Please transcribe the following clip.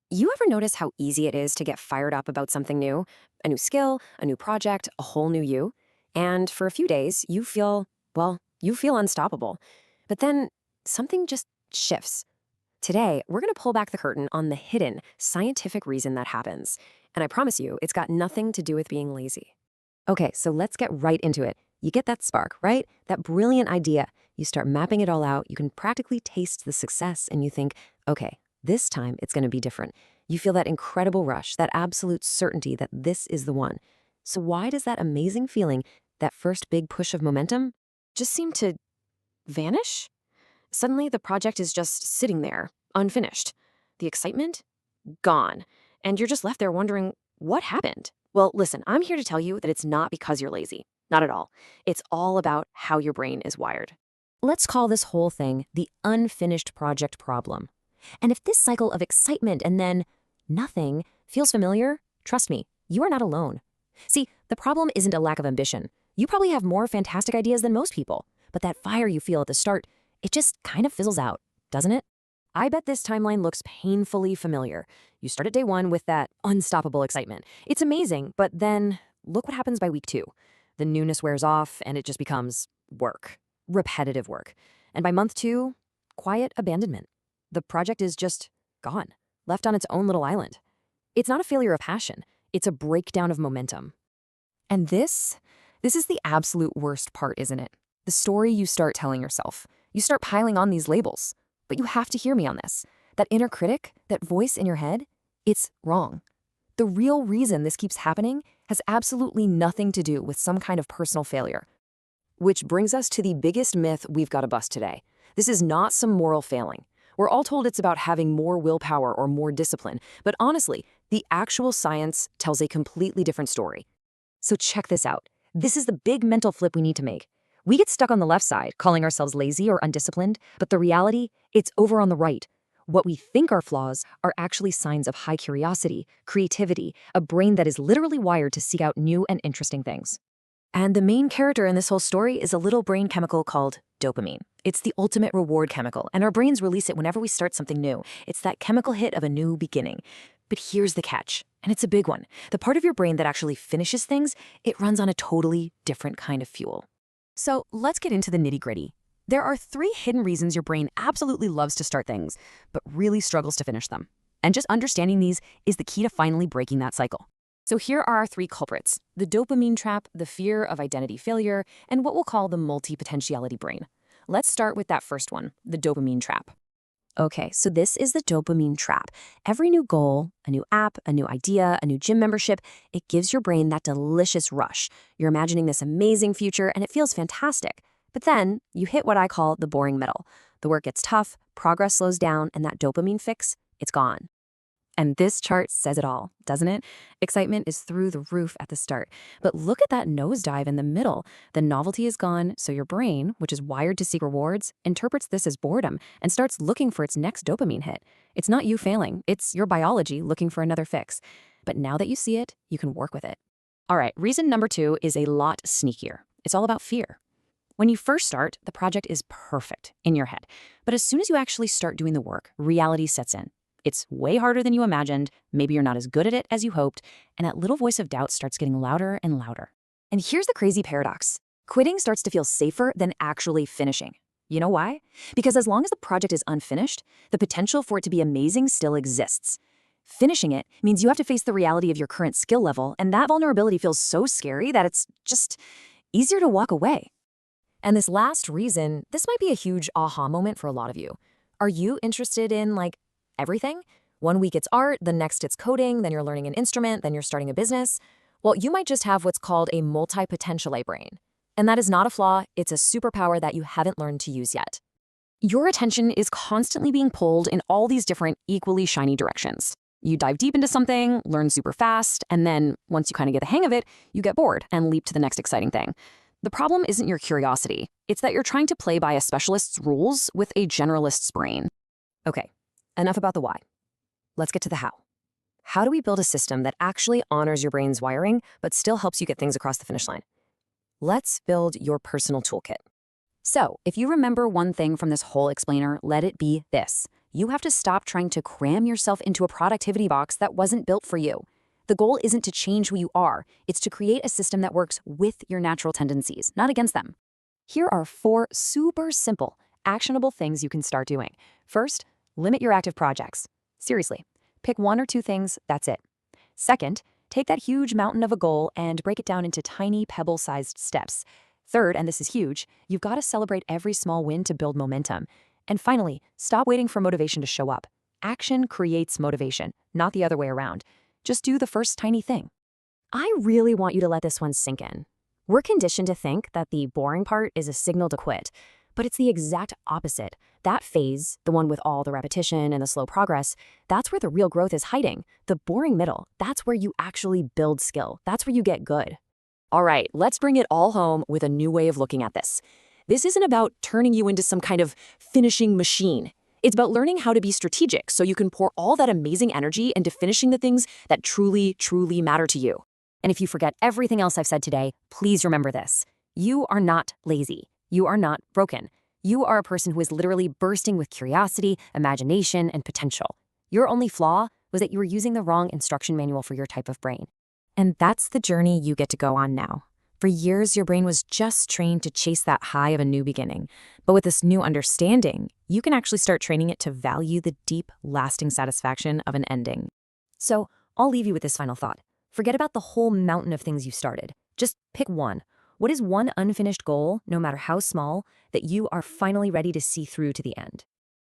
You ever notice how easy it is to get fired up about something new? A new skill, a new project, a whole new you? And for a few days, you feel unstoppable. But then something just shifts. Today, we're going to pull back the curtain on the hidden, scientific reason that happens. And I promise you, it's got nothing to do with being lazy. Okay, so let's get right into it. You get that spark, right? That brilliant idea. You start mapping it all out. You can practically taste the success, and you think, okay, this time it's going to be different. You feel that incredible rush, that absolute certainty that this is the one. So why does that amazing feeling, that first big push of momentum, just seem to vanish? Suddenly, the project is just sitting there, unfinished. The excitement? Gone. And you're just left there wondering, what happened? Well, listen, I'm here to tell you that it's not because you're lazy. Not at all. It's all about how your brain is wired. Let's call this whole thing the unfinished project problem. And if this cycle of excitement and then nothing feels familiar, trust me, you are not alone. See, the problem isn't a lack of ambition. You probably have more fantastic ideas than most people, but that fire you feel at the start, it just kind of fizzles out, doesn't it? I bet this timeline looks painfully familiar. You start at day one with that unstoppable excitement. It's amazing, but then look what happens by week two. The newness wears off and it just becomes work, repetitive work. And by month two, quiet abandonment. The project is just gone, left on its own little island. It's not a failure of passion. It's a breakdown of momentum. And this is the absolute worst part, isn't it? The story you start telling yourself. You start piling on these labels. But you have to hear me on this. That inner critic, that voice in your head, it's wrong. The real reason this keeps happening has absolutely nothing to do with some kind of personal failure. Which brings us to the biggest myth we've got to bust today. This is not some moral failing. We're all told it's about having more willpower or more discipline, but honestly, the actual science tells a completely different story. So check this out. This is the big mental flip we need to make. We get stuck on the left side, calling ourselves lazy or undisciplined, but the reality, it's over on the right. What we think are flaws are actually signs of high curiosity, creativity, a brain that is literally wired to seek out new and interesting things. And the main character in this whole story is a little brain chemical called dopamine. It's the ultimate reward chemical, and our brains release it whenever we start something new. It's that chemical hit of a new beginning. But here's the catch, and it's a big one. The part of your brain that actually finishes things, it runs on a totally different kind of fuel. So let's get into the nitty-gritty. There are 3 hidden reasons your brain absolutely loves to start things, but really struggles to finish them. And just understanding these is the key to finally breaking that cycle. So here are our 3 culprits: the dopamine trap, the fear of identity failure, and what we'll call the multipotentiality brain. Let's start with that first one, the dopamine trap. Okay, so this is the dopamine trap. Every new goal, a new app, a new idea, a new gym membership, it gives your brain that delicious rush. You're imagining this amazing future and it feels fantastic. But then you hit what I call the boring middle. The work gets tough, progress slows down, and that dopamine fix, it's gone. And this chart says it all, doesn't it? Excitement is through the roof at the start. But look at that nosedive in the middle. The novelty is gone, so your brain, which is wired to seek rewards, interprets this as boredom and starts looking for its next dopamine hit. It's not you failing, it's your biology looking for another fix. But now that you see it, you can work with it. All right, reason number 2 is a lot sneakier. It's all about fear. When you first start, the project is perfect in your head. But as soon as you actually start doing the work, reality sets in. It's way harder than you imagined, maybe you're not as good at it as you hoped, and that little voice of doubt starts getting louder and louder. And here's the crazy paradox. Quitting starts to feel safer than actually finishing. You know why? Because as long as the project is unfinished, the potential for it to be amazing still exists. Finishing it means you have to face the reality of your current skill level, and that vulnerability feels so scary that it's just easier to walk away. And this last reason, this might be a huge aha moment for a lot of you. Are you interested in, everything? One week it's art, the next it's coding, then you're learning an instrument, then you're starting a business. Well, you might just have what's called a multipotentialite brain. And that is not a flaw, it's a superpower that you haven't learned to use yet. Your attention is constantly being pulled in all these different equally shiny directions. You dive deep into something, learn super fast, and then once you kind of get the hang of it, you get bored and leap to the next exciting thing. The problem isn't your curiosity, it's that you're trying to play by a specialist's rules with a generalist's brain. Okay. Enough about the why. Let's get to the how. How do we build a system that actually honors your brain's wiring, but still helps you get things across the finish line? Let's build your personal toolkit. So, if you remember one thing from this whole explainer, let it be this. You have to stop trying to cram yourself into a productivity box that wasn't built for you. The goal isn't to change who you are, it's to create a system that works with your natural tendencies, not against them. Here are 4 super simple, actionable things you can start doing. First, limit your active projects. Seriously, pick 1 or 2 things, that's it. Second, take that huge mountain of a goal and break it down into tiny pebble-sized steps. Third, and this is huge, you've got to celebrate every small win to build momentum. And finally, stop waiting for motivation to show up. Action creates motivation, not the other way around. Just do the first tiny thing. I really want you to let this one sink in. We're conditioned to think that the boring part is a signal to quit, but it's the exact opposite. That phase, the one with all the repetition and the slow progress, that's where the real growth is hiding. The boring middle, that's where you actually build skill. That's where you get good. All right, let's bring it all home with a new way of looking at this. This isn't about turning you into some kind of finishing machine. It's about learning how to be strategic so you can pour all that amazing energy into finishing the things that truly, truly matter to you. And if you forget everything else I've said today, please remember this. You are not lazy. You are not broken. You are a person who is literally bursting with curiosity, imagination, and potential. Your only flaw was that you were using the wrong instruction manual for your type of brain. And that's the journey you get to go on now. For years, your brain was just trained to chase that high of a new beginning. But with this new understanding, you can actually start training it to value the deep, lasting satisfaction of an ending. So I'll leave you with this final thought. Forget about the whole mountain of things you started. Just pick one. What is one unfinished goal, no matter how small, that you are finally ready to see through to the end?